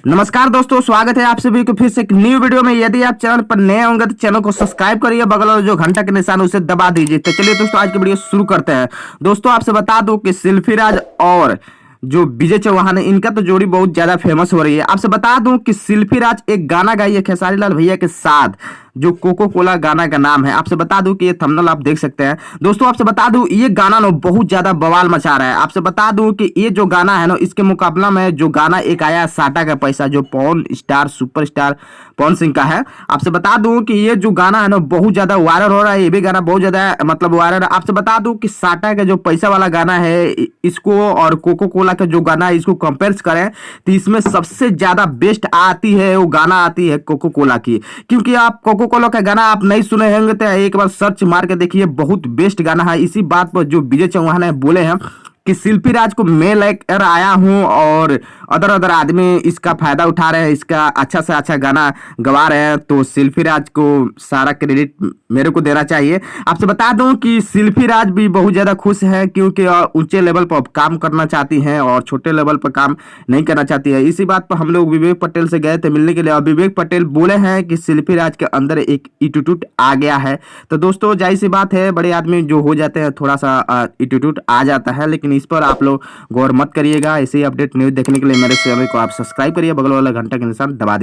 नमस्कार दोस्तों, स्वागत है आप सभी को फिर से एक न्यू वीडियो में। यदि आप चैनल पर नए होंगे तो चैनल को सब्सक्राइब करिए, बगल वाला जो घंटा के निशान उसे दबा दीजिए। तो चलिए दोस्तों, आज की वीडियो शुरू करते हैं। दोस्तों, आपसे बता दूं कि सेल्फी राज और जो विजय चौहान है, इनका तो जोड़ी बहुत ज्यादा फेमस हो रही है। आपसे बता दूं कि सेल्फी राज एक गाना गाई है खेसारी लाल भैया के साथ, जो कोको कोला गाना का नाम है। आपसे बता दूं कि ये थंबनेल आप देख सकते हैं। दोस्तों, आपसे बता दूं ये गाना ना बहुत ज्यादा बवाल मचा रहा है। आपसे बता दूं कि ये जो गाना है ना, इसके मुकाबला में जो गाना एक आया साटा का पैसा, जो पवन स्टार सुपरस्टार पवन सिंह का है। आपसे बता दूं कि ये जो गाना है ना बहुत ज्यादा वायरल हो रहा है। ये भी गाना बहुत ज्यादा मतलब वायरल है। आपसे बता दूं कि साटा का जो पैसा वाला गाना है, इसको और कोको कोला का जो गाना है, इसको कंपेयर करें तो इसमें सबसे ज्यादा बेस्ट आती है वो गाना आती है कोको कोला की। क्योंकि आप कोको कोला का गाना आप नहीं सुने होंगे तो एक बार सर्च मार के देखिए, बहुत बेस्ट गाना है। इसी बात पर जो विजय चौहान है बोले हैं कि सेल्फी राज को मैं लेकर आया हूं और अदर अदर आदमी इसका फायदा उठा रहे हैं, इसका अच्छा से अच्छा गाना गवा रहे हैं, तो सेल्फी राज को सारा क्रेडिट मेरे को देना चाहिए। आपसे बता दूं कि सेल्फी राज भी बहुत ज्यादा खुश है, क्योंकि ऊंचे लेवल पर काम करना चाहती हैं और छोटे लेवल पर काम नहीं करना चाहती है। इसी बात पर हम लोग विवेक पटेल से गए थे मिलने के लिए, और विवेक पटेल बोले हैं कि सेल्फी राज के अंदर एक एटीट्यूड आ गया है। तो दोस्तों, जाहिर सी बात है, बड़े आदमी जो हो जाते हैं थोड़ा सा एटीट्यूड आ जाता है, लेकिन इस पर आप लोग गौर मत करिएगा। ऐसे ही अपडेट न्यूज देखने के लिए मेरे चैनल को आप सब्सक्राइब करिए, बगल वाला घंटा के निशान दबा दीजिए।